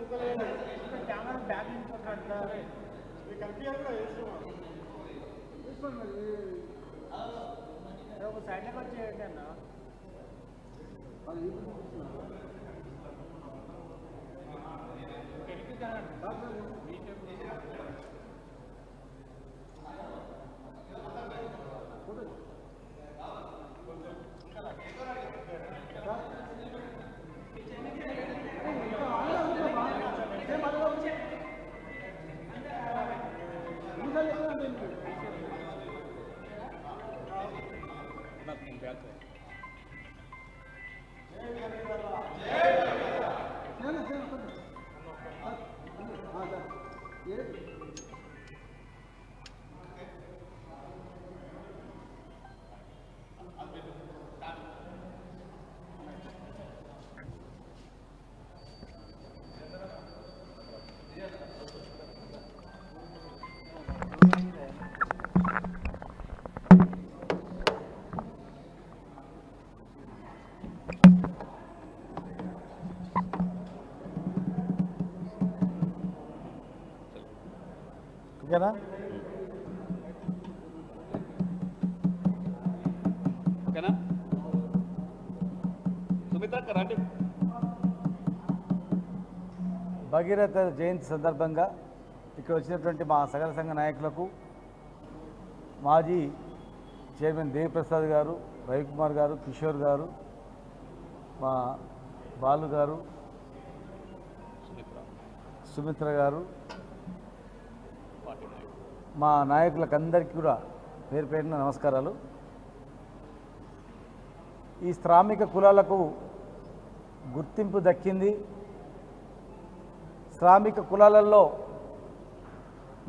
Camera back నుంచి ఒక సైడ్లోకి వచ్చేయండి అన్న. ఓకేనా? ఓకేనా? సుమిత్ర రండి. భగీరథ జయంతి సందర్భంగా ఇక్కడ వచ్చినటువంటి మా సగర సంఘ నాయకులకు, మాజీ చైర్మన్ దేవిప్రసాద్ గారు, రవికుమార్ గారు, కిషోర్ గారు, మా బాలు గారు, సుమిత్ర గారు, మా నాయకులకు అందరికీ కూడా పేరు పేరున నమస్కారాలు. ఈ శ్రామిక కులాలకు గుర్తింపు దక్కింది. శ్రామిక కులాలలో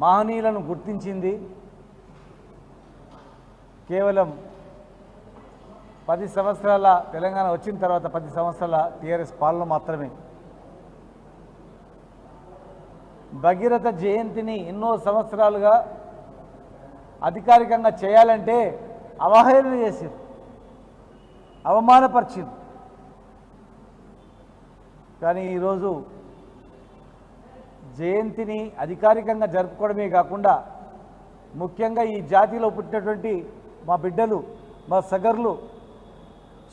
మహనీయులను గుర్తించింది కేవలం 10 సంవత్సరాల తెలంగాణ వచ్చిన తర్వాత 10 సంవత్సరాల టీఆర్ఎస్ పాలన మాత్రమే. భగీరథ జయంతిని ఎన్నో సంవత్సరాలుగా అధికారికంగా చేయాలంటే అవహేళన చేశారు, అవమానపరిచారు. కానీ ఈరోజు జయంతిని అధికారికంగా జరుపుకోవడమే కాకుండా ముఖ్యంగా ఈ జాతిలో పుట్టినటువంటి మా బిడ్డలు, మా సగర్లు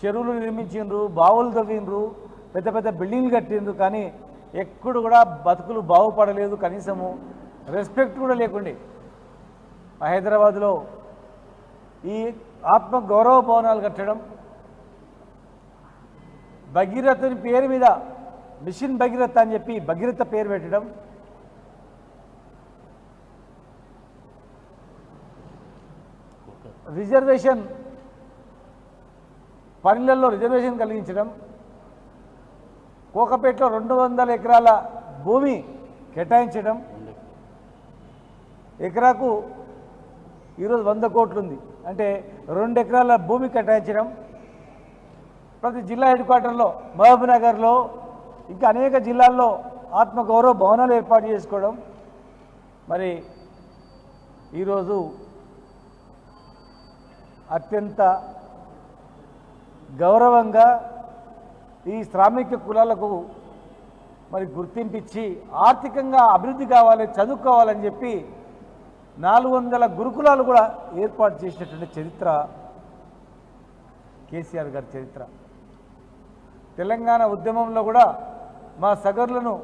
చెరువులు నిర్మించిండ్రు, బావులు తవ్విండ్రు, పెద్ద పెద్ద బిల్డింగ్లు కట్టిండ్రు. కానీ ఎప్పుడు కూడా బతుకులు బాగుపడలేదు, కనీసము రెస్పెక్ట్ కూడా లేకుండే. హైదరాబాద్లో ఈ ఆత్మ గౌరవ భవనాలు కట్టడం, భగీరథుని పేరు మీద మిషన్ భగీరథ అని చెప్పి భగీరథ పేరు పెట్టడం, రిజర్వేషన్ పనులలో రిజర్వేషన్ కలిగించడం, కోకపేటలో 200 ఎకరాల భూమి కేటాయించడం, ఎకరాకు ఈరోజు 100 కోట్లు ఉంది అంటే 2 ఎకరాల భూమి కేటాయించడం, ప్రతి జిల్లా హెడ్ క్వార్టర్లో, మహబూబ్నగర్లో, ఇంకా అనేక జిల్లాల్లో ఆత్మగౌరవ భవనాలు ఏర్పాటు చేసుకోవడం. మరి ఈరోజు అత్యంత గౌరవంగా ఈ శ్రామిక కులాలకు మరి గుర్తింపించి ఆర్థికంగా అభివృద్ధి కావాలి, చదువుకోవాలని చెప్పి 400 గురుకులాలు కూడా ఏర్పాటు చేసినటువంటి చరిత్ర కేసీఆర్ గారి చరిత్ర. తెలంగాణ ఉద్యమంలో కూడా మా సగర్లను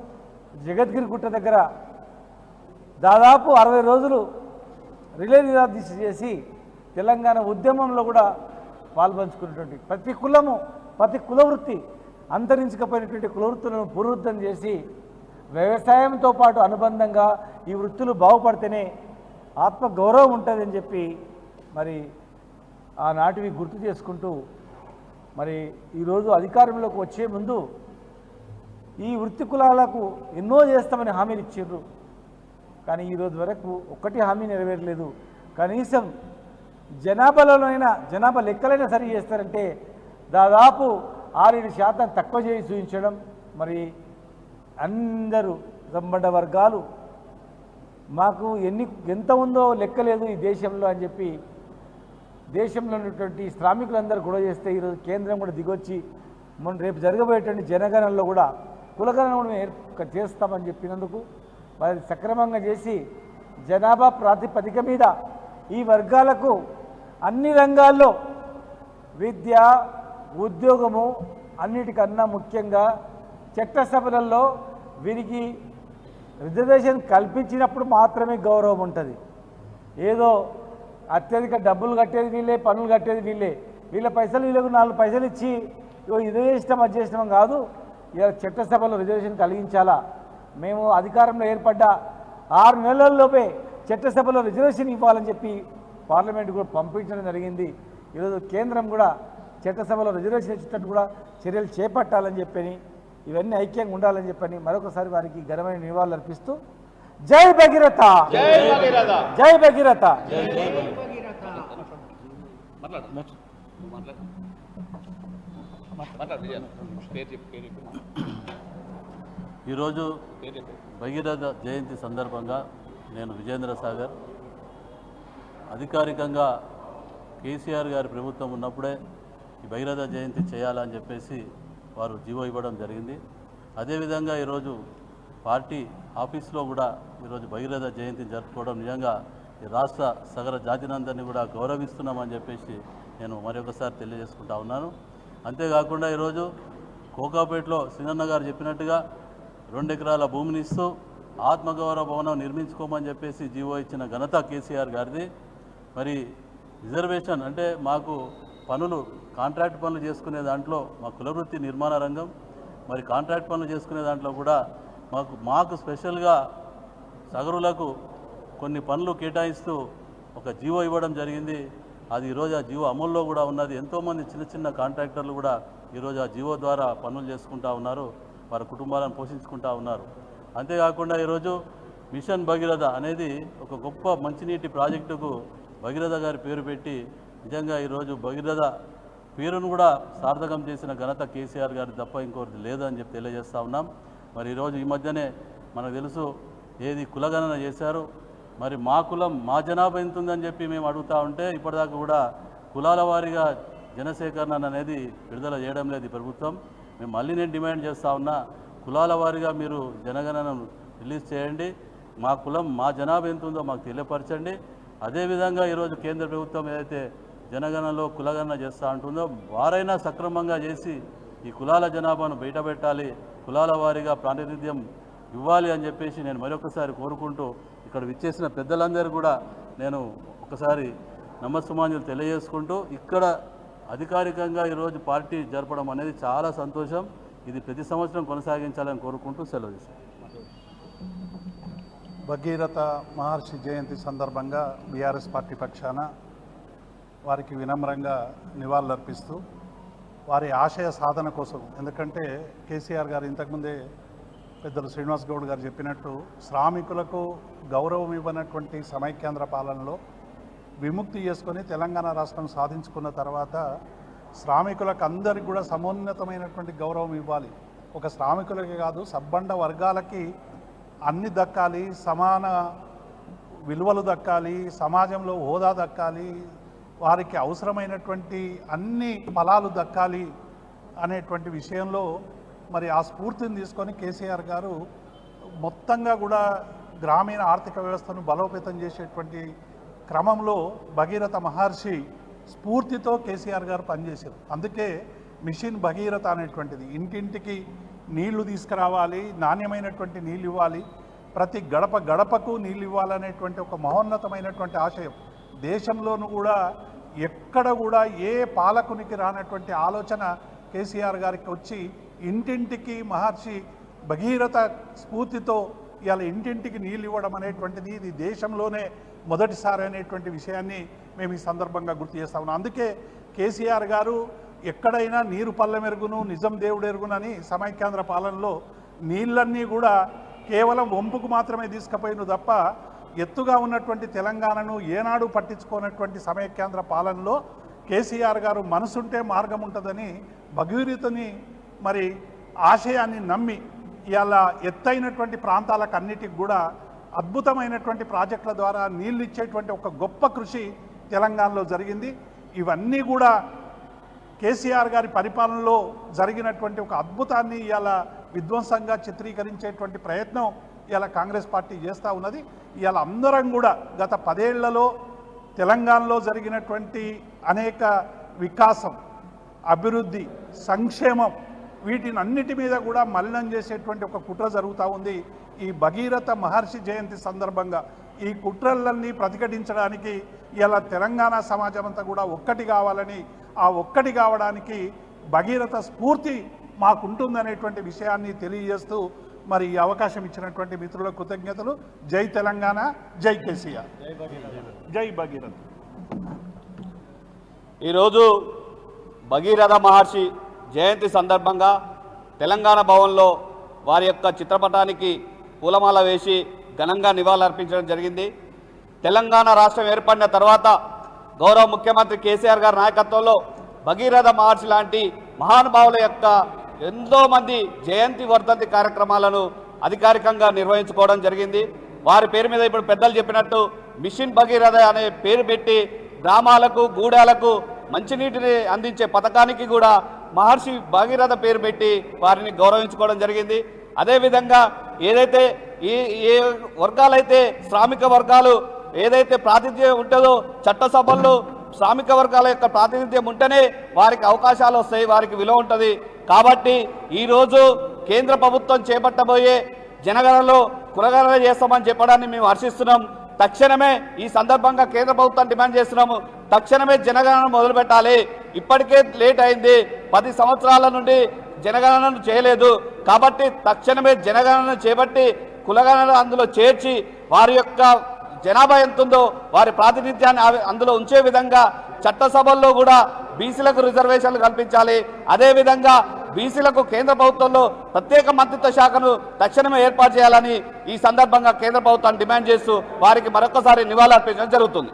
జగద్గిరి గుట్ట దగ్గర దాదాపు 60 రోజులు రిలే నిరాదీక్ష చేసి తెలంగాణ ఉద్యమంలో కూడా పాల్పంచుకున్నటువంటి ప్రతి కులము, ప్రతి కులవృత్తి, అంతరించకపోయినటువంటి కులవృత్తులను పునరుద్ధరణ చేసి వ్యవసాయంతో పాటు అనుబంధంగా ఈ వృత్తులు బాగుపడితేనే ఆత్మగౌరవం ఉంటుందని చెప్పి మరి ఆనాటివి గుర్తు చేసుకుంటూ మరి ఈరోజు అధికారంలోకి వచ్చే ముందు ఈ వృత్తి కులాలకు ఎన్నో చేస్తామని హామీలు ఇచ్చారు. కానీ ఈరోజు వరకు ఒక్కటి హామీ నెరవేరలేదు. కనీసం జనాభాలోనైనా జనాభా లెక్కలైనా సరి చేస్తారంటే దాదాపు 6-7% తక్కువ చేసి చూపించడం. మరి అందరూ సంబంధ వర్గాలు మాకు ఎంత ఉందో లెక్కలేదు ఈ దేశంలో అని చెప్పి దేశంలో ఉన్నటువంటి శ్రామికులందరూ గొడవ చేస్తే ఈరోజు కేంద్రం కూడా దిగొచ్చి రేపు జరగబోయేటువంటి జనగణనలో కూడా కులగణన కూడా మేము చేస్తామని చెప్పినందుకు మరి సక్రమంగా చేసి జనాభా ప్రాతిపదిక మీద ఈ వర్గాలకు అన్ని రంగాల్లో విద్య ఉద్యోగము అన్నిటికన్నా ముఖ్యంగా చట్టసభలలో వీరికి రిజర్వేషన్ కల్పించినప్పుడు మాత్రమే గౌరవం ఉంటుంది. ఏదో అత్యధిక డబ్బులు కట్టేది వీళ్ళే, పన్నులు కట్టేది వీళ్ళే, వీళ్ళ పైసలు వీళ్ళకు 4 పైసలు ఇచ్చి ఇదే ఇష్టం అది చేసినాం కాదు. ఇలా చట్టసభలో రిజర్వేషన్ కలిగించాలా. మేము అధికారంలో ఏర్పడ్డ 6 నెలల్లోపే చట్టసభలో రిజర్వేషన్ ఇవ్వాలని చెప్పి పార్లమెంట్ కూడా పంపించడం జరిగింది. ఈరోజు కేంద్రం కూడా చట్టసభలో రిజర్వేషన్ ఇచ్చేటట్టు కూడా చర్యలు చేపట్టాలని చెప్పని, ఇవన్నీ ఐక్యంగా ఉండాలని చెప్పని మరొకసారి వారికి ఘనమైన నివాళులు అర్పిస్తూ జై భగీరథ, జై భగీరథ, జై భగీరథ. ఈరోజు భగీరథ జయంతి సందర్భంగా నేను విజేంద్ర సాగర్ అధికారికంగా కేసీఆర్ గారి ప్రభుత్వం ఉన్నప్పుడే ఈ భగీరథ జయంతి చేయాలని చెప్పేసి వారు జీవో ఇవ్వడం జరిగింది. అదేవిధంగా ఈరోజు పార్టీ ఆఫీస్లో కూడా ఈరోజు భగీరథ జయంతి జరుపుకోవడం నిజంగా ఈ రాష్ట్ర సగర జాతినందరినీ కూడా గౌరవిస్తున్నామని చెప్పేసి నేను మరొకసారి తెలియజేసుకుంటా ఉన్నాను. అంతేకాకుండా ఈరోజు కోకాపేటలో సింగన్న గారు చెప్పినట్టుగా 2 ఎకరాల భూమిని ఇస్తూ ఆత్మగౌరవ భవనం నిర్మించుకోమని చెప్పేసి జీవో ఇచ్చిన ఘనత కేసీఆర్ గారిది. మరి రిజర్వేషన్ అంటే మాకు పనులు కాంట్రాక్ట్ పనులు చేసుకునే దాంట్లో మా కులవృత్తి నిర్మాణ రంగం, మరి కాంట్రాక్ట్ పనులు చేసుకునే దాంట్లో కూడా మాకు స్పెషల్గా సగరులకు కొన్ని పనులు కేటాయిస్తూ ఒక జీవో ఇవ్వడం జరిగింది. అది ఈరోజు ఆ జీవో అమల్లో కూడా ఉన్నది. ఎంతోమంది చిన్న చిన్న కాంట్రాక్టర్లు కూడా ఈరోజు ఆ జీవో ద్వారా పనులు చేసుకుంటూ ఉన్నారు, వారి కుటుంబాలను పోషించుకుంటూ ఉన్నారు. అంతేకాకుండా ఈరోజు మిషన్ భగీరథ అనేది ఒక గొప్ప మంచినీటి ప్రాజెక్టుకు భగీరథ గారి పేరు పెట్టి నిజంగా ఈరోజు భగీరథ పేరును కూడా సార్థకం చేసిన ఘనత కేసీఆర్ గారి తప్ప ఇంకోటి లేదని చెప్పి తెలియజేస్తూ ఉన్నాం. మరి ఈరోజు ఈ మధ్యనే మనకు తెలుసు ఏది కులగణన చేశారు. మరి మా కులం మా జనాభా ఎంత ఉందని చెప్పి మేము అడుగుతూ ఉంటే ఇప్పటిదాకా కూడా కులాల వారీగా జనసేకరణ అనేది విడుదల చేయడం లేదు ఈ ప్రభుత్వం. మేము మళ్ళీ నేను డిమాండ్ చేస్తూ ఉన్నా, కులాల వారీగా మీరు జనగణనను రిలీజ్ చేయండి, మా కులం మా జనాభా ఎంత ఉందో మాకు తెలియపరచండి. అదేవిధంగా ఈరోజు కేంద్ర ప్రభుత్వం ఏదైతే జనగణనలో కులగణన చేస్తూ ఉంటుందో వారైనా సక్రమంగా చేసి ఈ కులాల జనాభాను బయటపెట్టాలి, కులాల వారీగా ప్రాతినిధ్యం ఇవ్వాలి అని చెప్పేసి నేను మరొకసారి కోరుకుంటూ ఇక్కడ విచ్చేసిన పెద్దలందరూ కూడా నేను ఒకసారి నమస్సుమాంజలు తెలియజేసుకుంటూ ఇక్కడ అధికారికంగా ఈరోజు పార్టీ జరపడం అనేది చాలా సంతోషం. ఇది ప్రతి సంవత్సరం కొనసాగించాలని కోరుకుంటూ సెలవు చేశాను. భగీరథ మహర్షి జయంతి సందర్భంగా బీఆర్ఎస్ పార్టీ పక్షాన వారికి వినమ్రంగా నివాళులర్పిస్తూ వారి ఆశయ సాధన కోసం, ఎందుకంటే కేసీఆర్ గారు ఇంతకుముందే పెద్దలు శ్రీనివాస్ గౌడ్ గారు చెప్పినట్టు శ్రామికులకు గౌరవం ఇవ్వనటువంటి సమైక్యాంధ్ర పాలనలో విముక్తి చేసుకొని తెలంగాణ రాష్ట్రం సాధించుకున్న తర్వాత శ్రామికులకు అందరికీ కూడా సమున్నతమైనటువంటి గౌరవం ఇవ్వాలి. ఒక శ్రామికులకి కాదు, సబ్బండ వర్గాలకి అన్ని దక్కాలి, సమాన విలువలు దక్కాలి, సమాజంలో హోదా దక్కాలి, వారికి అవసరమైనటువంటి అన్ని ఫలాలు దక్కాలి అనేటువంటి విషయంలో మరి ఆ స్ఫూర్తిని తీసుకొని కేసీఆర్ గారు మొత్తంగా కూడా గ్రామీణ ఆర్థిక వ్యవస్థను బలోపేతం చేసేటువంటి క్రమంలో భగీరథ మహర్షి స్ఫూర్తితో కేసీఆర్ గారు పనిచేశారు. అందుకే మిషన్ భగీరథ అనేటువంటిది ఇంటింటికి నీళ్లు తీసుకురావాలి, నాణ్యమైనటువంటి నీళ్ళు ఇవ్వాలి, ప్రతి గడప గడపకు నీళ్ళు ఇవ్వాలనేటువంటి ఒక మహోన్నతమైనటువంటి ఆశయం దేశంలోనూ కూడా ఎక్కడ కూడా ఏ పాలకునికి రానటువంటి ఆలోచన కేసీఆర్ గారికి వచ్చి ఇంటింటికి మహర్షి భగీరథ స్ఫూర్తితో ఇవాళ ఇంటింటికి నీళ్ళు ఇవ్వడం అనేటువంటిది ఇది దేశంలోనే మొదటిసారి అనేటువంటి విషయాన్ని మేము ఈ సందర్భంగా గుర్తు చేస్తా ఉన్నాం. అందుకే కేసీఆర్ గారు ఎక్కడైనా నీరు పల్లెమెరుగును నిజం దేవుడు ఎరుగునని సమైక్యాంధ్ర పాలనలో నీళ్ళన్నీ కూడా కేవలం వంపుకు మాత్రమే తీసుకుపోయిన తప్ప ఎత్తుగా ఉన్నటువంటి తెలంగాణను ఏనాడు పట్టించుకోనటువంటి సమైక్యాంధ్ర పాలనలో కేసీఆర్ గారు మనసుంటే మార్గం ఉంటుందని భగీరథని మరి ఆశయాన్ని నమ్మి ఇవాళ ఎత్తైనటువంటి ప్రాంతాలకు అన్నిటికి కూడా అద్భుతమైనటువంటి ప్రాజెక్టుల ద్వారా నీళ్ళు ఇచ్చేటువంటి ఒక గొప్ప కృషి తెలంగాణలో జరిగింది. ఇవన్నీ కూడా కేసీఆర్ గారి పరిపాలనలో జరిగినటువంటి ఒక అద్భుతాన్ని ఇవాళ విధ్వంసంగా చిత్రీకరించేటువంటి ప్రయత్నం ఇలా కాంగ్రెస్ పార్టీ చేస్తూ ఉన్నది. ఇలా అందరం కూడా గత 10 ఏళ్లలో తెలంగాణలో జరిగినటువంటి అనేక వికాసం, అభివృద్ధి, సంక్షేమం వీటిని అన్నిటి మీద కూడా మలినం చేసేటువంటి ఒక కుట్ర జరుగుతూ ఉంది. ఈ భగీరథ మహర్షి జయంతి సందర్భంగా ఈ కుట్రలన్నీ ప్రతిఘటించడానికి ఇలా తెలంగాణ సమాజం అంతా కూడా ఒక్కటి కావాలని, ఆ ఒక్కటి కావడానికి భగీరథ స్ఫూర్తి మాకుంటుందనేటువంటి విషయాన్ని తెలియజేస్తూ మరి ఈ అవకాశం ఇచ్చినటువంటి మిత్రుల కృతజ్ఞతలు. జై తెలంగాణ, జై కేసీఆర్, జై భగీరథ. ఈరోజు భగీరథ మహర్షి జయంతి సందర్భంగా తెలంగాణ భవన్లో వారి యొక్క చిత్రపటానికి పూలమాల వేసి ఘనంగా నివాళులర్పించడం జరిగింది. తెలంగాణ రాష్ట్రం ఏర్పడిన తర్వాత గౌరవ ముఖ్యమంత్రి కేసీఆర్ గారి నాయకత్వంలో భగీరథ మహర్షి లాంటి మహానుభావుల యొక్క ఎంతోమంది జయంతి వర్ధంతి కార్యక్రమాలను అధికారికంగా నిర్వహించుకోవడం జరిగింది. వారి పేరు మీద ఇప్పుడు పెద్దలు చెప్పినట్టు మిషన్ భగీరథ అనే పేరు పెట్టి గ్రామాలకు, గూడాలకు మంచినీటిని అందించే పథకానికి కూడా మహర్షి భగీరథ పేరు పెట్టి వారిని గౌరవించుకోవడం జరిగింది. అదేవిధంగా ఏదైతే ఏ వర్గాలైతే శ్రామిక వర్గాలు ఏదైతే ప్రాతినిధ్యం ఉంటుందో చట్టసభల్లో శ్రామిక వర్గాల యొక్క ప్రాతినిధ్యం ఉంటేనే వారికి అవకాశాలు వస్తాయి, వారికి విలువ ఉంటుంది. కాబట్టి ఈరోజు కేంద్ర ప్రభుత్వం చేపట్టబోయే జనగణనలో కులగణన చేస్తామని చెప్పడాన్ని మేము హర్షిస్తున్నాం. తక్షణమే ఈ సందర్భంగా కేంద్ర ప్రభుత్వం డిమాండ్ చేస్తున్నాము, తక్షణమే జనగణన మొదలుపెట్టాలి. ఇప్పటికే లేట్ అయింది, 10 సంవత్సరాల నుండి జనగణనను చేయలేదు. కాబట్టి తక్షణమే జనగణన చేపట్టి కులగణన అందులో చేర్చి వారి యొక్క జనాభా ఎంత ఉందో వారి ప్రాతినిధ్యాన్ని అందులో ఉంచే విధంగా చట్టసభల్లో కూడా బీసీలకు రిజర్వేషన్లు కల్పించాలి. అదేవిధంగా బీసీలకు కేంద్ర ప్రభుత్వంలో ప్రత్యేక మంత్రిత్వ శాఖను తక్షణమే ఏర్పాటు చేయాలని ఈ సందర్భంగా కేంద్ర ప్రభుత్వాన్ని డిమాండ్ చేస్తూ వారికి మరొకసారి నివాళులర్పించడం జరుగుతుంది.